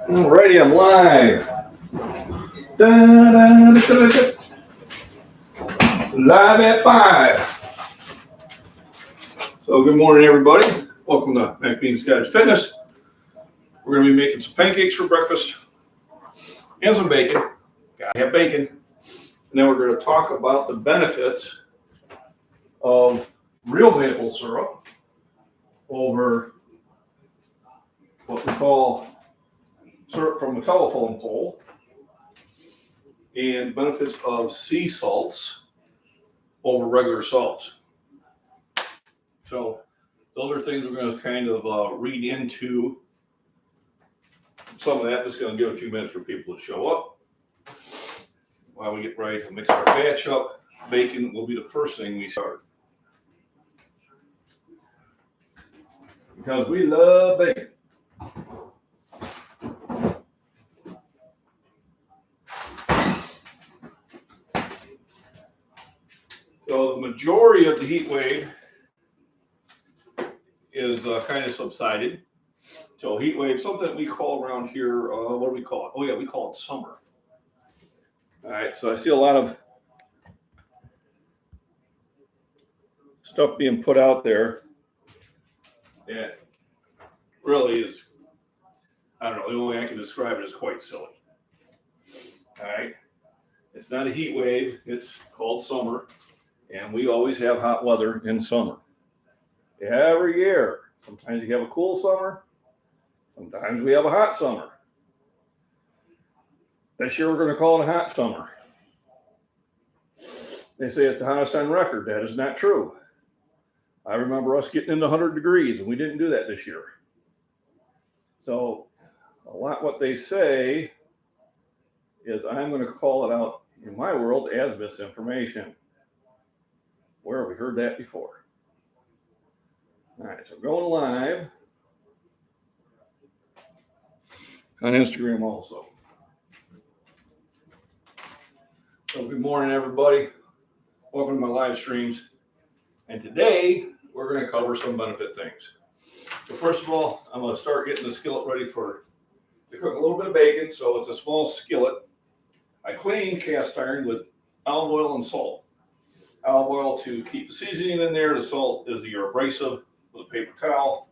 Alrighty, I'm live. Live at 5. So good morning, everybody. Welcome to MacBean's Guided Fitness. We're going to be making some pancakes for breakfast and some bacon. Gotta have bacon. And then we're going to talk about the benefits of real maple syrup over what we call syrup from a telephone pole, and benefits of sea salts over regular salts. So those are things we're going to kind of read into. Some of that is going to give a few minutes for people to show up. While we get ready to mix our batch up, bacon will be the first thing we start. Because we love bacon. So the majority of the heat wave is kind of subsided. So heat wave, something we call around here, what do we call it? Oh yeah, we call it summer. All right, so I see a lot of stuff being put out there that really is, I don't know, the only way I can describe it is quite silly. All right, it's not a heat wave, it's called summer, and we always have hot weather in summer. Every year. Sometimes you have a cool summer, sometimes we have a hot summer. This year we're going to call it a hot summer. They say it's the hottest on record. That is not true. I remember us getting into 100 degrees, and we didn't do that this year. So a lot what they say is I'm going to call it out in my world as misinformation. Where have we heard that before? All right, so I'm going live on Instagram also. So good morning, everybody. Welcome to my live streams. And today, we're going to cover some benefit things. So first of all, I'm going to start getting the skillet ready to cook a little bit of bacon. So it's a small skillet. I clean cast iron with olive oil and salt. Olive oil to keep the seasoning in there. The salt is your abrasive with a paper towel,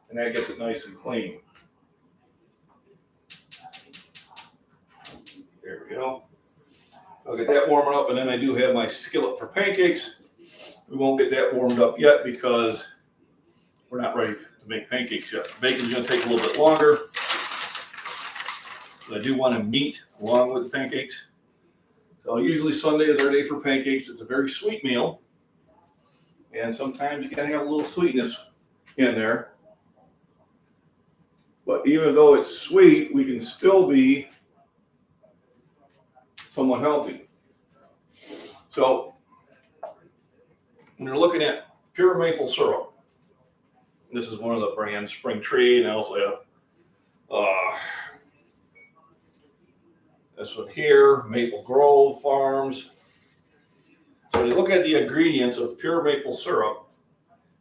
and that gets it nice and clean. There we go. I'll get that warming up, and then I do have my skillet for pancakes. We won't get that warmed up yet because we're not ready to make pancakes yet. Bacon's going to take a little bit longer. But I do want to meat along with the pancakes. So usually Sunday is our day for pancakes. It's a very sweet meal. And sometimes you can have a little sweetness in there. But even though it's sweet, we can still be somewhat healthy. So when you're looking at pure maple syrup, this is one of the brands, Spring Tree, and I also have this one here, Maple Grove Farms. So when you look at the ingredients of pure maple syrup,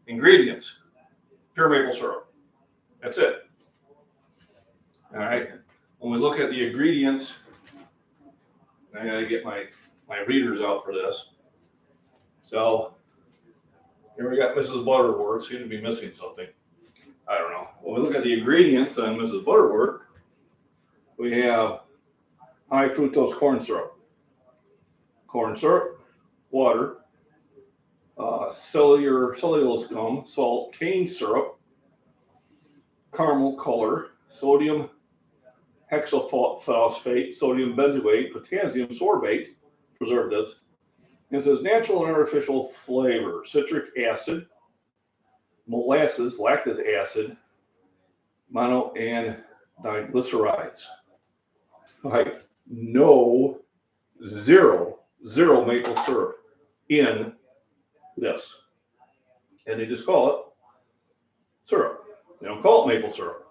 pure maple syrup. That's it. All right. When we look at the ingredients, I gotta get my readers out for this. So here we got Mrs. Butterworth. Seems to be missing something. I don't know. When we look at the ingredients on Mrs. Butterworth, we have high fructose corn syrup, water, cellulose gum, salt, cane syrup, caramel color, sodium hexaphosphate, sodium benzoate, potassium sorbate, preservatives. And it says natural and artificial flavor, citric acid, molasses, lactic acid, mono and diglycerides. All right, zero maple syrup in this. And they just call it syrup. They don't call it maple syrup.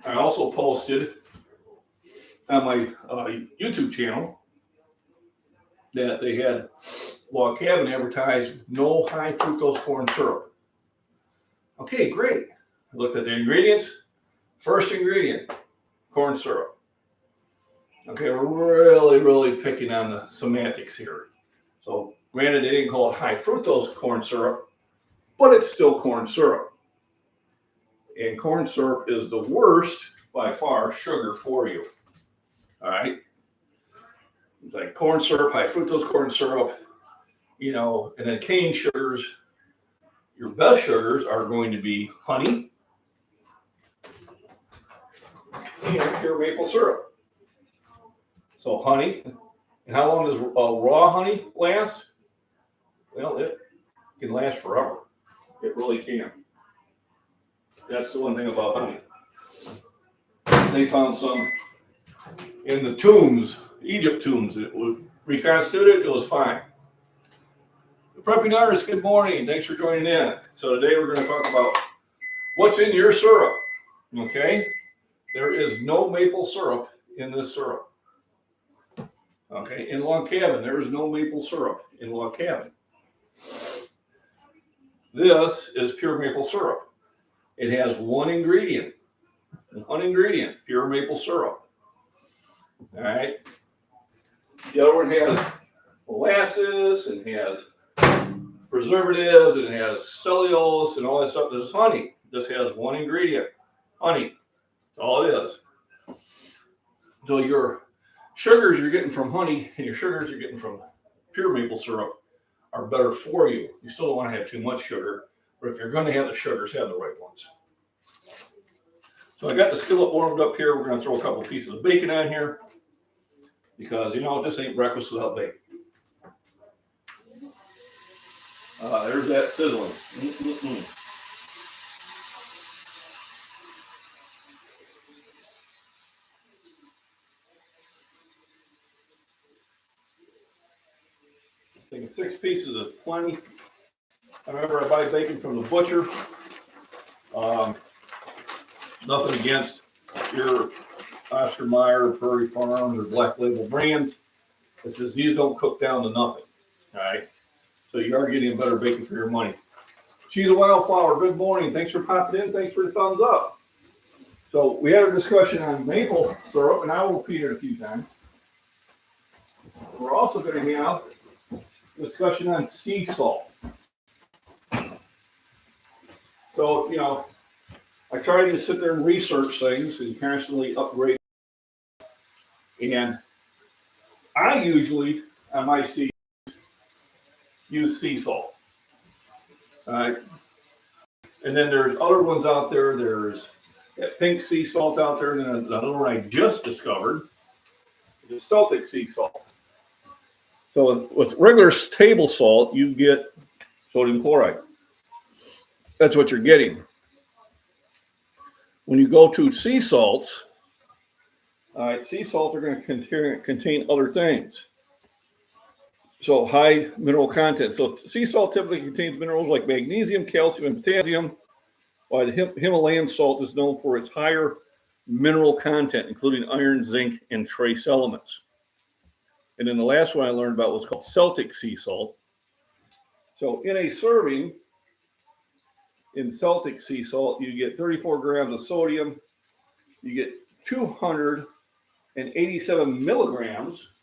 I also posted on my YouTube channel that they had Log Cabin advertised no high fructose corn syrup. Okay, great. I looked at the ingredients. First ingredient, corn syrup. Okay, we're really picking on the semantics here. So granted, they didn't call it high fructose corn syrup, but it's still corn syrup. And corn syrup is the worst, by far, sugar for you. All right? It's like corn syrup, high fructose corn syrup, and then cane sugars. Your best sugars are going to be honey and pure maple syrup. So honey, and how long does raw honey last? Well, it can last forever. It really can. That's the one thing about honey. They found some in the tombs, Egypt tombs. It was reconstituted. It was fine. The Prepping Artist, good morning. Thanks for joining in. So today we're going to talk about what's in your syrup. Okay? There is no maple syrup in this syrup. Okay? In Log Cabin, there is no maple syrup in Log Cabin. This is pure maple syrup. It has one ingredient, pure maple syrup. All right. The other one has molasses and has preservatives and it has cellulose and all that stuff. This is honey. This has one ingredient, honey. That's all it is. So your sugars you're getting from honey and your sugars you're getting from pure maple syrup are better for you. You still don't want to have too much sugar, but if you're going to have the sugars, have the right ones. So I got the skillet warmed up here. We're going to throw a couple pieces of bacon on here because, this ain't breakfast without bacon. There's that sizzling. I think 6 pieces is plenty. I remember I buy bacon from the butcher. Nothing against your Oscar Mayer, Prairie Farms, or Black Label brands. It says these don't cook down to nothing. All right. So you are getting better bacon for your money. She's a Wildflower. Good morning. Thanks for popping in. Thanks for the thumbs up. So we had a discussion on maple syrup, and I will repeat it a few times. We're also going to have a discussion on sea salt. So, I try to sit there and research things and constantly upgrade. And I usually, on my seeds, use sea salt. All right. And then there's other ones out there. There's that pink sea salt out there. And then the other one I just discovered is Celtic sea salt. So with regular table salt, you get sodium chloride. That's what you're getting. When you go to sea salts, sea salts are going to contain other things. So high mineral content. So sea salt typically contains minerals like magnesium, calcium, and potassium, while the Himalayan salt is known for its higher mineral content, including iron, zinc, and trace elements. And then the last one I learned about was called Celtic sea salt. So in a serving, in Celtic sea salt, you get 34 grams of sodium, you get 287 milligrams,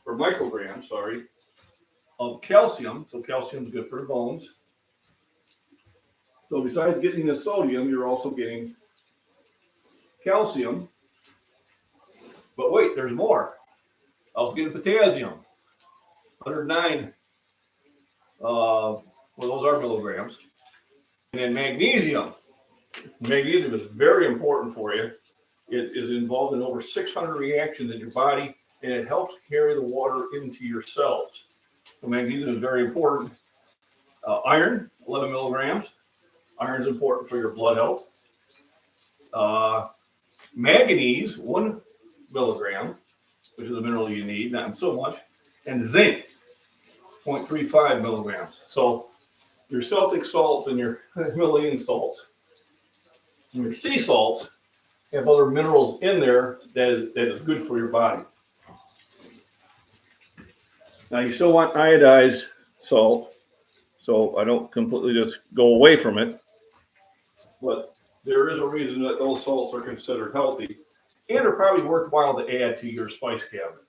or micrograms, of calcium. So calcium is good for the bones. So besides getting the sodium, you're also getting calcium. But wait, there's more. I was getting potassium, 109. Those are milligrams. And then magnesium. Magnesium is very important for you. It is involved in over 600 reactions in your body, and it helps carry the water into your cells. So magnesium is very important. Iron, 11 milligrams. Iron is important for your blood health. Manganese, 1 milligram, which is a mineral you need, not so much. And zinc, 0.35 milligrams. So your Celtic salts and your Himalayan salts and your sea salts have other minerals in there that is good for your body. Now you still want iodized salt, so I don't completely just go away from it. But there is a reason that those salts are considered healthy and are probably worthwhile to add to your spice cabinet.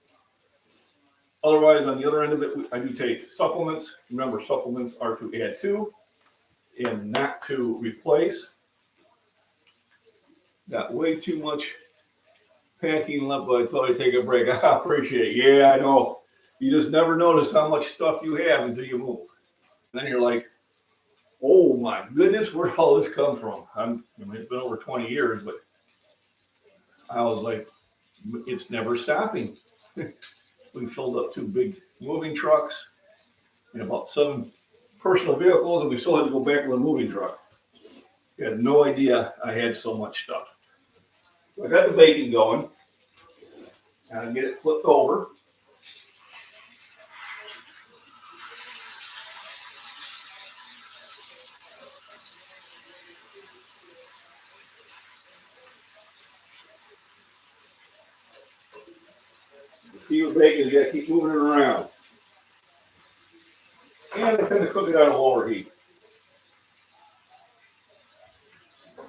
Otherwise, on the other end of it, I do take supplements. Remember, supplements are to add to and not to replace. Got way too much packing left, but I thought I'd take a break. I appreciate it. Yeah, I know. You just never notice how much stuff you have until you move. And then you're like, oh my goodness, where did all this come from? It's been over 20 years, but I was like, it's never stopping. We filled up 2 big moving trucks and about 7 personal vehicles, and we still had to go back with a moving truck. I had no idea I had so much stuff. So I got the bacon going. And get it flipped over. The key with bacon is you gotta keep moving it around. And I kind of cook it on a lower heat.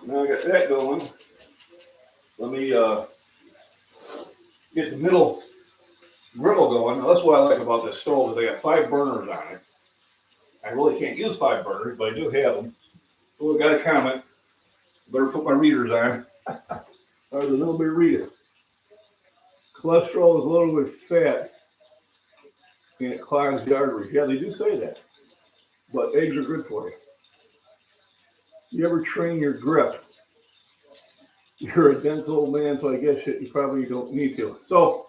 Now I got that going. Let me get the middle griddle going. Now that's what I like about this stove is they got 5 burners on it. I really can't use 5 burners, but I do have them. So I got a comment. Better put my readers on. There's a little bit of reader. Cholesterol is loaded with fat and it clogs the arteries. Yeah, they do say that. But eggs are good for you. You ever train your grip? You're a dense old man, so I guess you probably don't need to. So,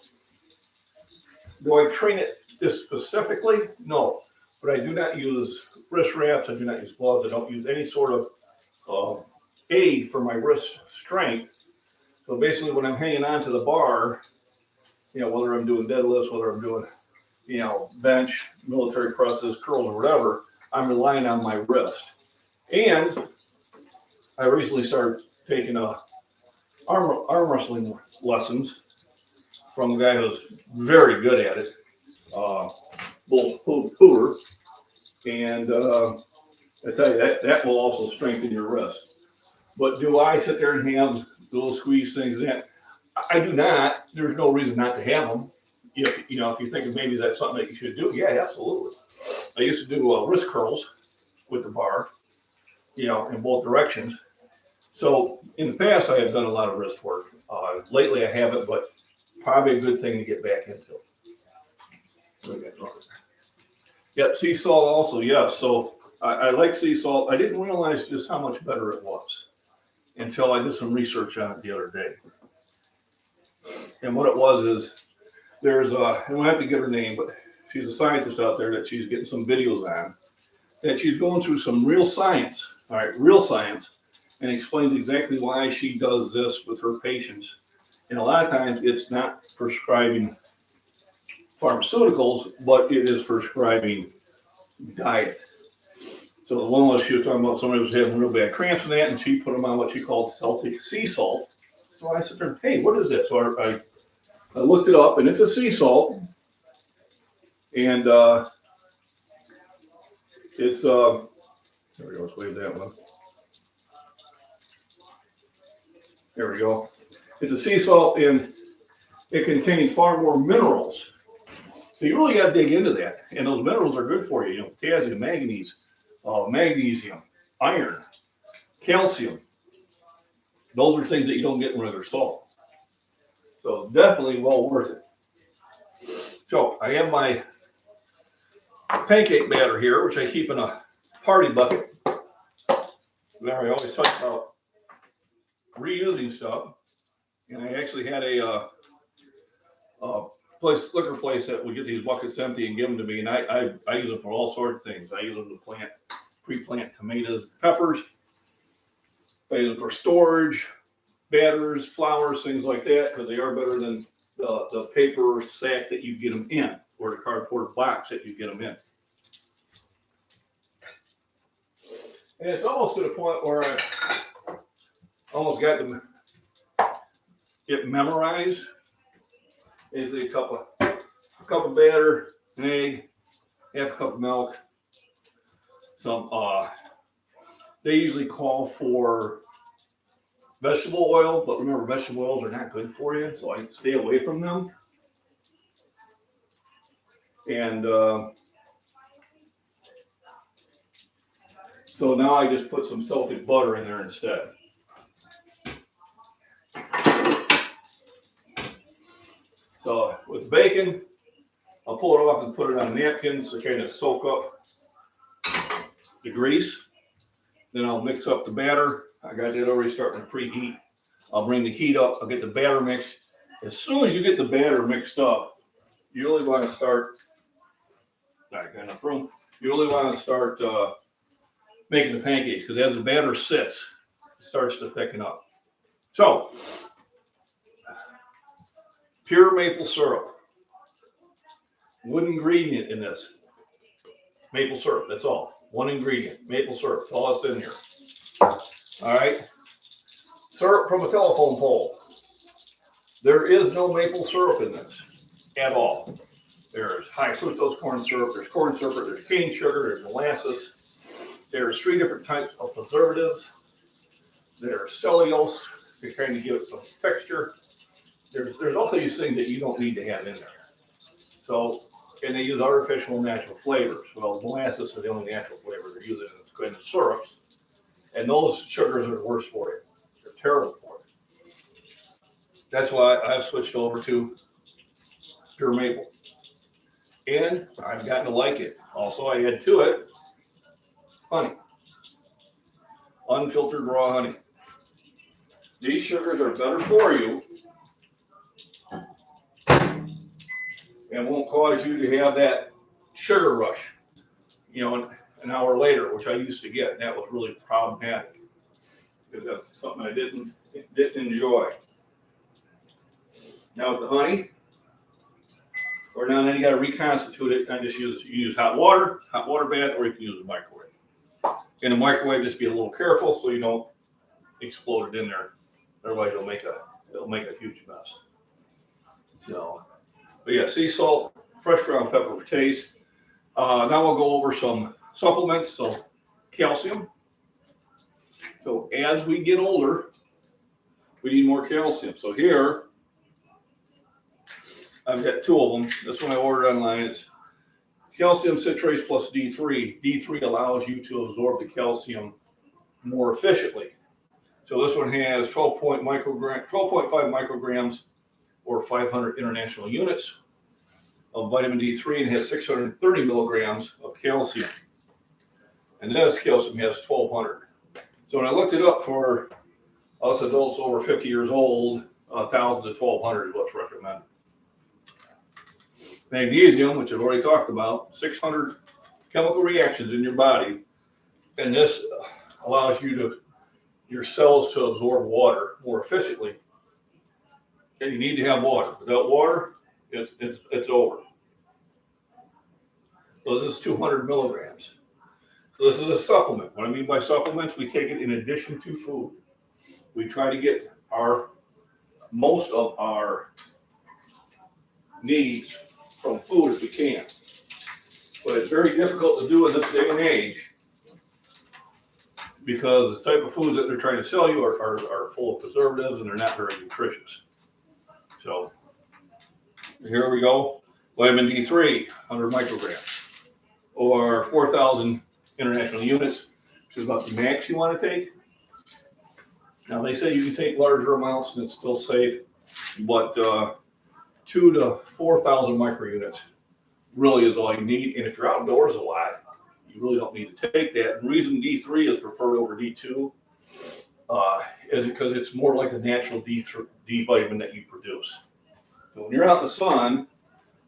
do I train it this specifically? No. But I do not use wrist wraps. I do not use gloves. I don't use any sort of aid for my wrist strength. So basically when I'm hanging on to the bar, whether I'm doing deadlifts, whether I'm doing, bench, military presses, curls, or whatever, I'm relying on my wrist. And I recently started taking arm wrestling lessons from a guy who's very good at it, Bull Hoover. And I tell you, that will also strengthen your wrist. But do I sit there and have those squeeze things in? I do not. There's no reason not to have them. If you think of maybe that's something that you should do, yeah, absolutely. I used to do wrist curls with the bar, in both directions. So in the past, I have done a lot of wrist work. Lately, I haven't, but probably a good thing to get back into. Yep, sea salt also, yes. So I like sea salt. I didn't realize just how much better it was until I did some research on it the other day. And what it was is there's I don't have to give her name, but she's a scientist out there that she's getting some videos on. And she's going through some real science, all right, real science, and explains exactly why she does this with her patients. And a lot of times it's not prescribing pharmaceuticals, but it is prescribing diet. So the one was she was talking about somebody was having real bad cramps and that, and she put them on what she called Celtic sea salt. So I said to her, hey, what is this? So I looked it up, and it's a sea salt. And it's, there we go, let's wave that one. There we go. It's a sea salt, and it contains far more minerals. So you really got to dig into that. And those minerals are good for you. Potassium, manganese, magnesium, iron, calcium. Those are things that you don't get in regular salt. So definitely well worth it. So I have my pancake batter here, which I keep in a party bucket. There I always talk about reusing stuff. And I actually had a liquor place that would get these buckets empty and give them to me. And I use them for all sorts of things. I use them to pre-plant tomatoes, peppers. I use them for storage, batters, flours, things like that, because they are better than the paper sack that you get them in, or the cardboard box that you get them in. And it's almost to the point where I almost got them it memorized. Is a cup of batter, an egg, half a cup of milk. Some they usually call for vegetable oil, but remember, vegetable oils are not good for you, so I stay away from them. And so now I just put some salted butter in there instead. So with bacon, I'll pull it off and put it on napkins to kind of soak up the grease. Then I'll mix up the batter. I got it already starting to preheat. I'll bring the heat up. I'll get the batter mixed. As soon as you get the batter mixed up, you really want to start. Not got enough room. You really want to start making the pancakes, because as the batter sits, it starts to thicken up. So, pure maple syrup. One ingredient in this. Maple syrup, that's all. One ingredient, maple syrup. That's all that's in here. All right. Syrup from a telephone pole. There is no maple syrup in this at all. There's high fructose corn syrup, there's corn syrup, there's cane sugar, there's molasses. There's 3 different types of preservatives. There's cellulose to kind of give it some texture. There's all these things that you don't need to have in there. So, and they use artificial and natural flavors. Well, molasses are the only natural flavor they're using in this kind of syrups. And those sugars are worse for you. They're terrible for you. That's why I've switched over to pure maple. And I've gotten to like it. Also, I add to it honey. Unfiltered raw honey. These sugars are better for you and won't cause you to have that sugar rush, an hour later, which I used to get. That was really problematic because that's something I didn't enjoy. Now with the honey, or now then you got to reconstitute it. I just use hot water bath, or you can use a microwave. In the microwave, just be a little careful so you don't explode it in there. Otherwise, it'll make a huge mess. So, but yeah, sea salt, fresh ground pepper for taste. Now we'll go over some supplements. So, calcium. So as we get older, we need more calcium. So here, I've got 2 of them. This one I ordered online. It's calcium citrate plus D3. D3 allows you to absorb the calcium more efficiently. So this one has 12.5 micrograms or 500 international units of vitamin D3 and has 630 milligrams of calcium. And this calcium has 1,200. So when I looked it up for us adults over 50 years old, 1,000 to 1,200 is what's recommended. Magnesium, which I've already talked about, 600 chemical reactions in your body, and this allows your cells to absorb water more efficiently. And you need to have water. Without water, it's over. So this is 200 milligrams. So this is a supplement. What I mean by supplements, we take it in addition to food. We try to get most of our needs from food if we can. But it's very difficult to do in this day and age because the type of foods that they're trying to sell you are full of preservatives and they're not very nutritious. So here we go. Vitamin D3, 100 micrograms, or 4,000 international units, which is about the max you want to take. Now they say you can take larger amounts and it's still safe, but 2,000 to 4,000 microunits really is all you need. And if you're outdoors a lot, you really don't need to take that. The reason D3 is preferred over D2 is because it's more like a natural D vitamin that you produce. So when you're out in the sun,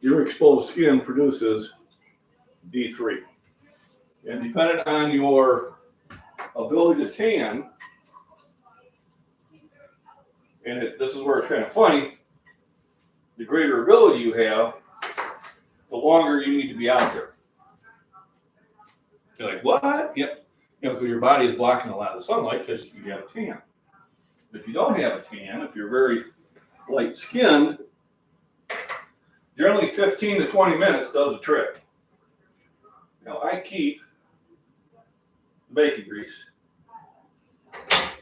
your exposed skin produces D3. And depending on your ability to tan, and this is where it's kind of funny, the greater ability you have, the longer you need to be out there. You're like, what? Yep. Because your body is blocking a lot of the sunlight because you have a tan. But if you don't have a tan, if you're very light skinned, generally 15 to 20 minutes does the trick. Now I keep the bacon grease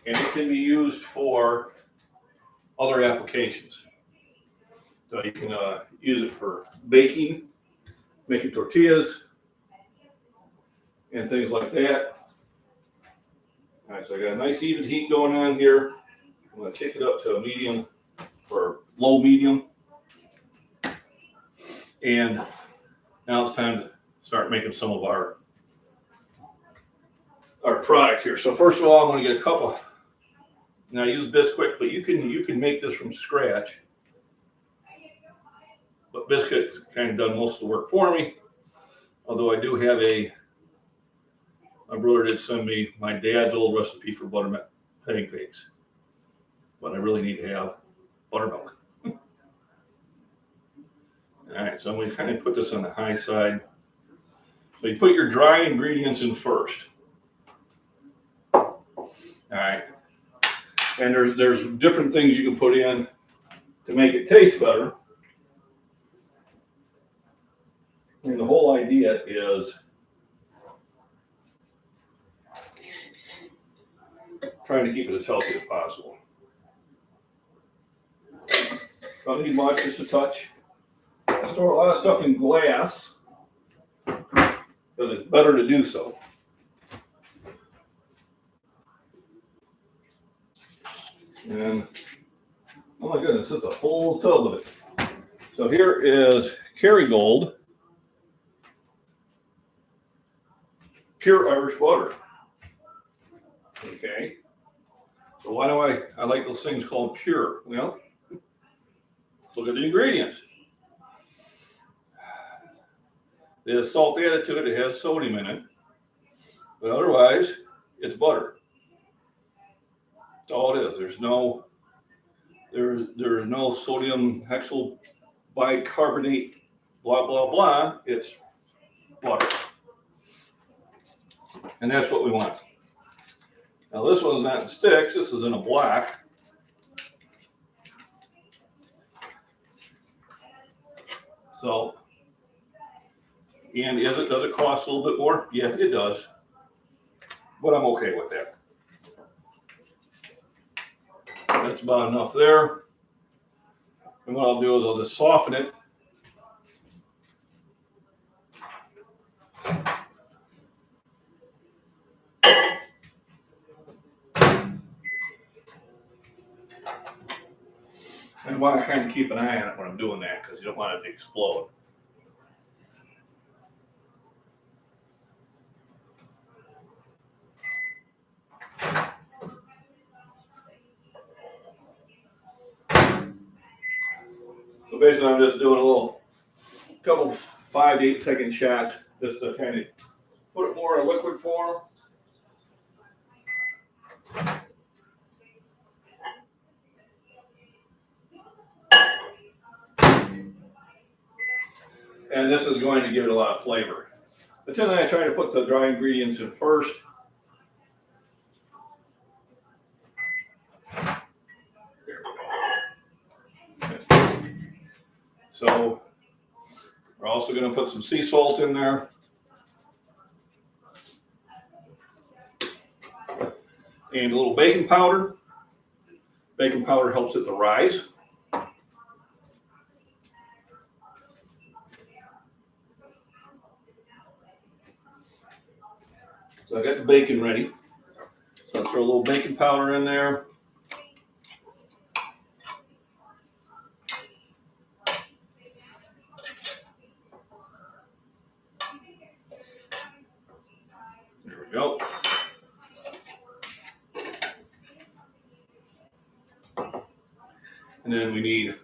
and it can be used for other applications. So you can use it for baking, making tortillas, and things like that. All right, so I got a nice even heat going on here. I'm going to kick it up to a medium or low medium. And now it's time to start making some of our product here. So first of all, I'm going to get a cup of, now I use Bisquick, but you can make this from scratch. But Biscuit's kind of done most of the work for me. Although I do have my brother did send me my dad's old recipe for buttermilk pancakes. But I really need to have buttermilk. All right, so I'm going to kind of put this on the high side. So you put your dry ingredients in first. All right. And there's different things you can put in to make it taste better. And the whole idea is trying to keep it as healthy as possible. Don't need much, just a touch. I store a lot of stuff in glass because it's better to do so. And oh my goodness, it's a full tub of it. So here is Kerrygold pure Irish butter. Okay. So why do I like those things called pure? Well, let's look at the ingredients. There's salt added to it. It has sodium in it. But otherwise, it's butter. That's all it is. There's no sodium hexyl bicarbonate, blah, blah, blah. It's butter. And that's what we want. Now this one's not in sticks. This is in a block. So, and does it cost a little bit more? Yeah, it does. But I'm okay with that. That's about enough there. And what I'll do is I'll just soften it. And I want to kind of keep an eye on it when I'm doing that because you don't want it to explode. So basically I'm just doing a couple 5 to 8 second shots just to kind of put it more in a liquid form. And this is going to give it a lot of flavor. But then I try to put the dry ingredients in first. There we go. So we're also going to put some sea salt in there. And a little baking powder. Baking powder helps it to rise. So I got the bacon ready. So I'll throw a little baking powder in there. There we go. And then we need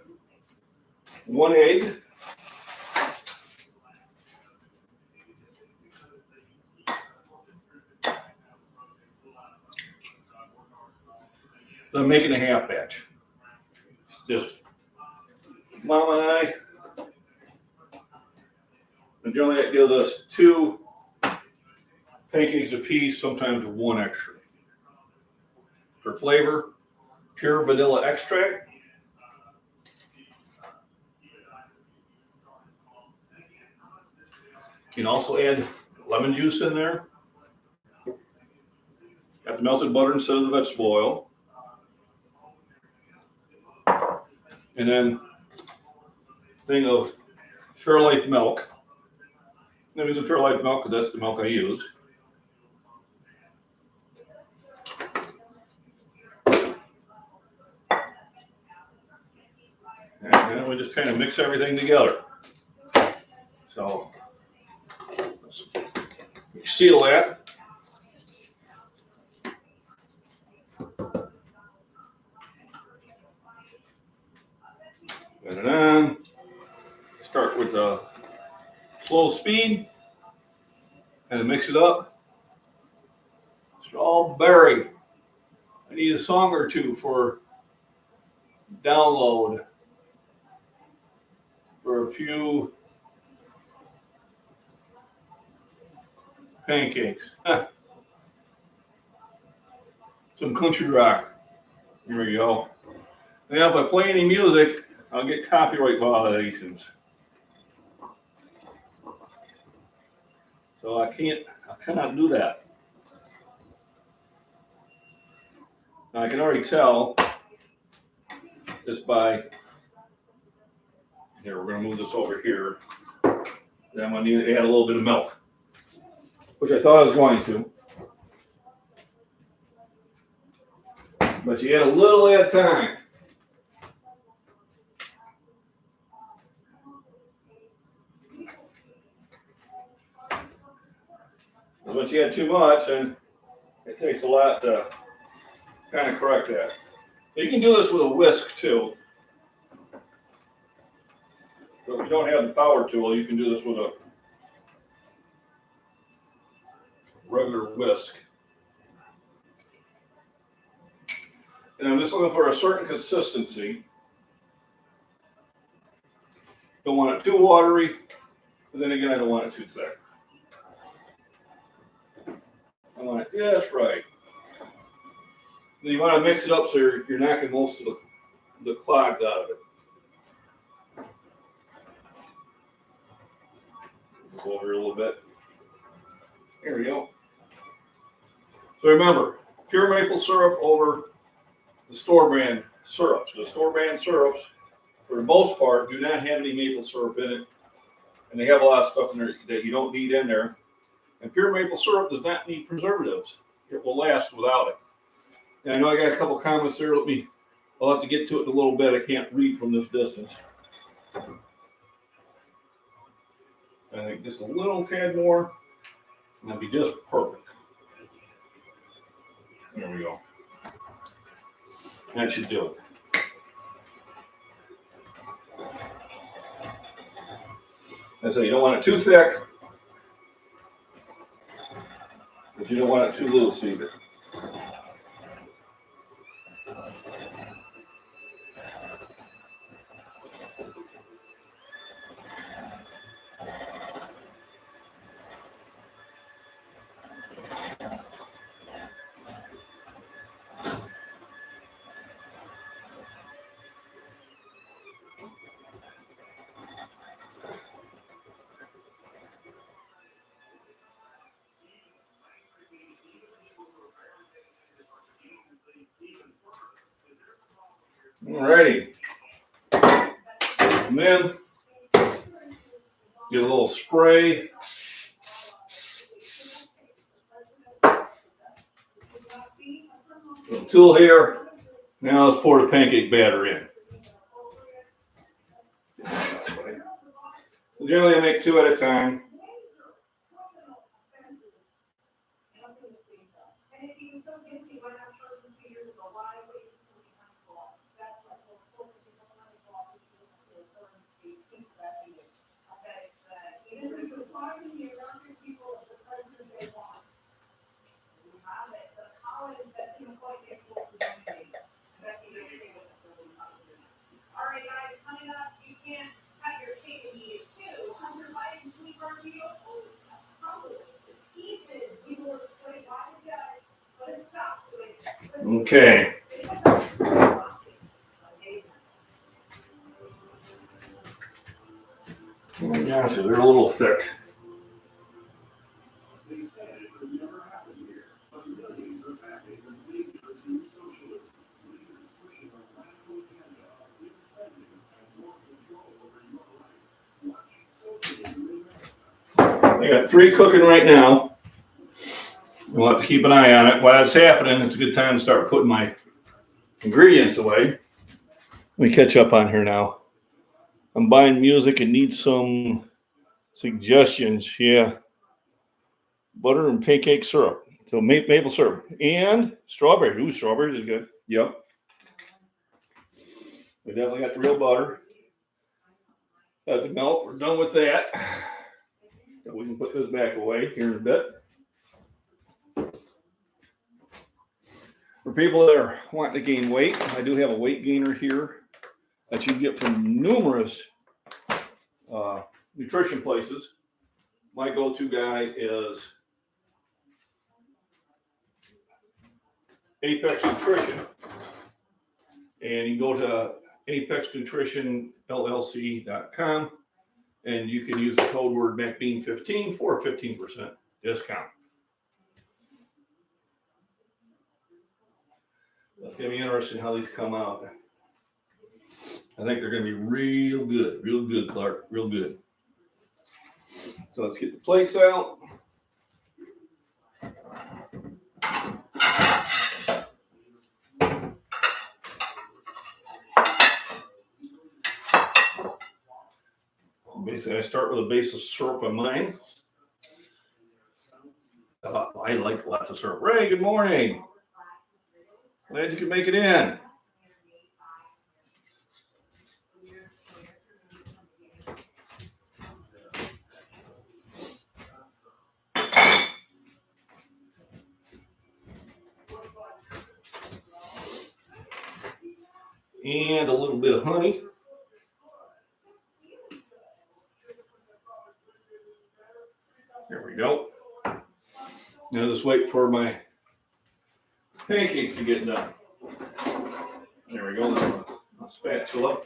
1 egg. So I'm making a half batch. Just Mom and I. And generally that gives us 2 pancakes a piece, sometimes 1 extra. For flavor, pure vanilla extract. You can also add lemon juice in there. Got the melted butter instead of the vegetable oil. And then a thing of Fairlife milk. I'm using Fairlife milk because that's the milk I use. And then we just kind of mix everything together. So let's seal that. Put it on. Start with a slow speed and mix it up. Strawberry. I need a song or two for download for a few pancakes. Some country rock. Here we go. Now, if I play any music, I'll get copyright violations. So I cannot do that. Now I can already tell just by, here, we're going to move this over here. Then I'm going to need to add a little bit of milk, which I thought I was going to. But you add a little at a time. Once you add too much, and it takes a lot to kind of correct that. You can do this with a whisk too. So if you don't have the power tool, you can do this with a regular whisk. And I'm just looking for a certain consistency. Don't want it too watery, but then again, I don't want it too thick. I want it just right. Then you want to mix it up so you're knocking most of the clogs out of it. Go over here a little bit. Here we go. So remember, pure maple syrup over the store brand syrups. The store brand syrups, for the most part, do not have any maple syrup in it. And they have a lot of stuff in there that you don't need in there. And pure maple syrup does not need preservatives. It will last without it. And I know I got a couple comments there. I'll have to get to it in a little bit. I can't read from this distance. I think just a little tad more, and that'll be just perfect. There we go. That should do it. And so you don't want it too thick, but you don't want it too loose either. Alrighty. And then get a little spray. Little tool here. Now let's pour the pancake batter in. Generally I make two at a time. Okay. Yeah, so they're a little thick. I got 3 cooking right now. We'll have to keep an eye on it. While it's happening, it's a good time to start putting my ingredients away. Let me catch up on here now. I'm buying music and need some suggestions. Yeah. Butter and pancake syrup. So maple syrup and strawberry. Ooh, strawberries is good. Yep. We definitely got the real butter. Got the milk. We're done with that. So we can put this back away here in a bit. For people that are wanting to gain weight, I do have a weight gainer here that you get from numerous nutrition places. My go-to guy is Apex Nutrition. And you go to apexnutritionllc.com and you can use the code word MacBean15 for a 15% discount. It's going to be interesting how these come out. I think they're going to be real good, Clark, real good. So let's get the plates out. Basically, I start with a base of syrup on mine. I like lots of syrup. Ray, good morning. Glad you could make it in. And a little bit of honey. There we go. Now just wait for my pancakes to get done. There we go. A spatula.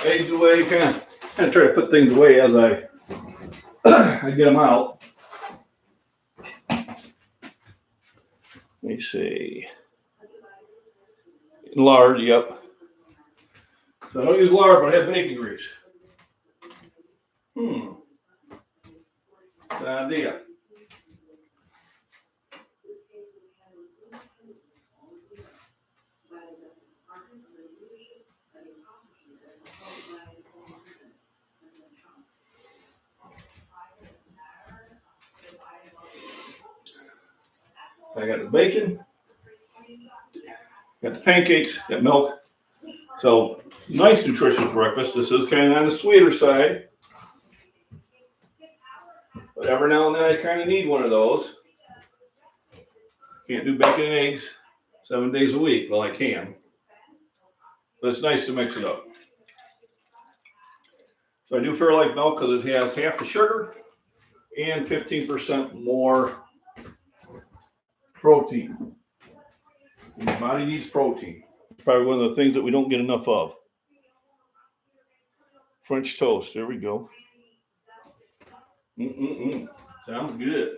Eggs away, kind of try to put things away as I get them out. Let me see. Lard, yep. So I don't use lard, but I have bacon grease. Good idea. So I got the bacon, got the pancakes, got milk. So nice nutritious breakfast. This is kind of on the sweeter side. But every now and then I kind of need one of those. Can't do bacon and eggs 7 days a week. Well, I can. But it's nice to mix it up. So I do feel like milk because it has half the sugar and 15% more protein. Your body needs protein. It's probably one of the things that we don't get enough of. French toast. There we go. Sounds good.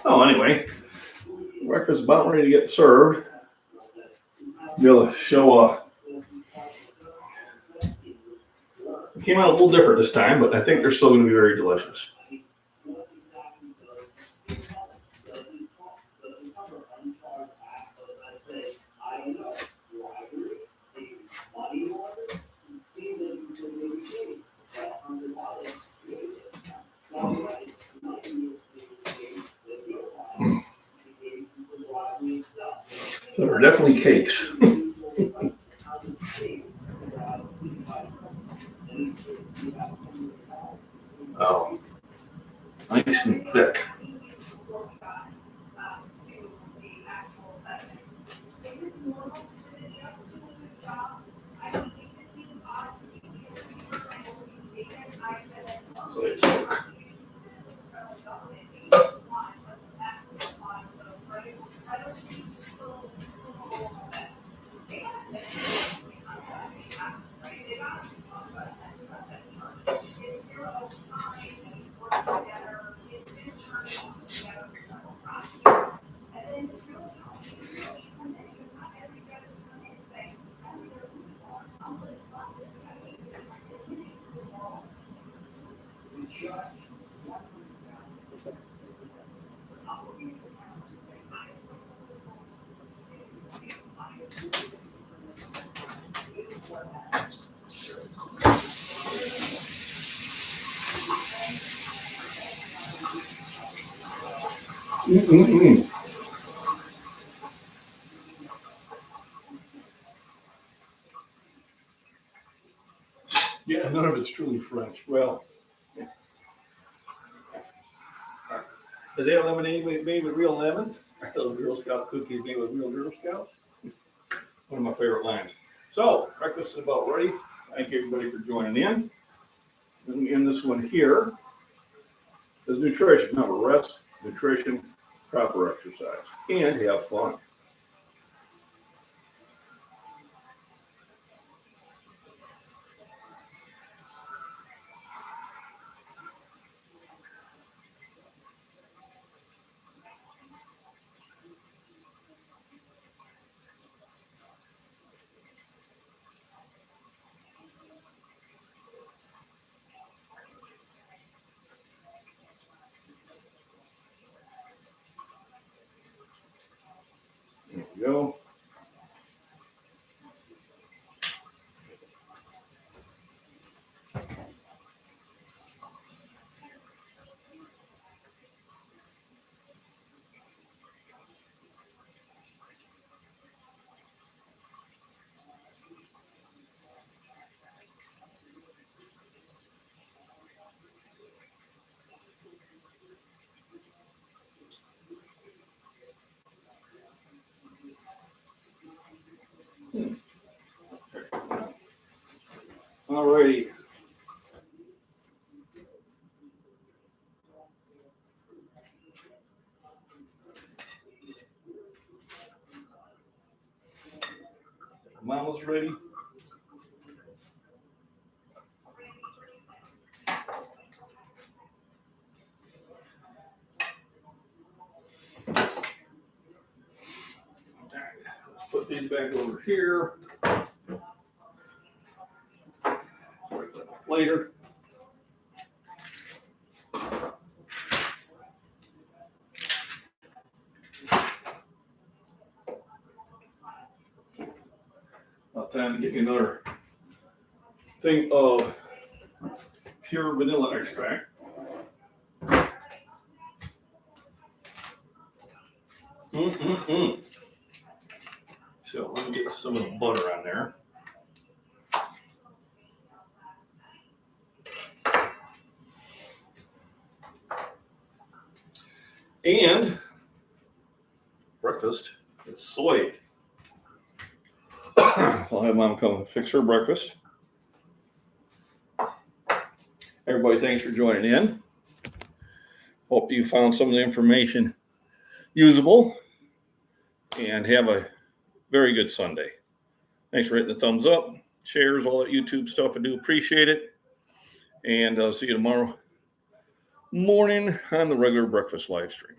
Oh, anyway, breakfast is about ready to get served. Be able to show it came out a little different this time, but I think they're still going to be very delicious. So they're definitely cakes. Oh, nice and thick. So they took. Mm-mm-mm. Yeah, none of it's truly French. Well, is that lemonade made with real lemons? Those Girl Scout cookies made with real Girl Scouts? One of my favorite lines. So, breakfast is about ready. Thank you everybody for joining in. Let me end this one here. This is nutrition. Remember, rest, nutrition, proper exercise, and have fun. There we go. All righty. Mama's ready. Let's put these back over here. Later. About time to get me another thing of pure vanilla extract. So let me get some of the butter on there. And breakfast is soy. I'll have Mom come and fix her breakfast. Everybody, thanks for joining in. Hope you found some of the information usable and have a very good Sunday. Thanks for hitting the thumbs up, shares, all that YouTube stuff. I do appreciate it. And I'll see you tomorrow morning on the regular breakfast live stream.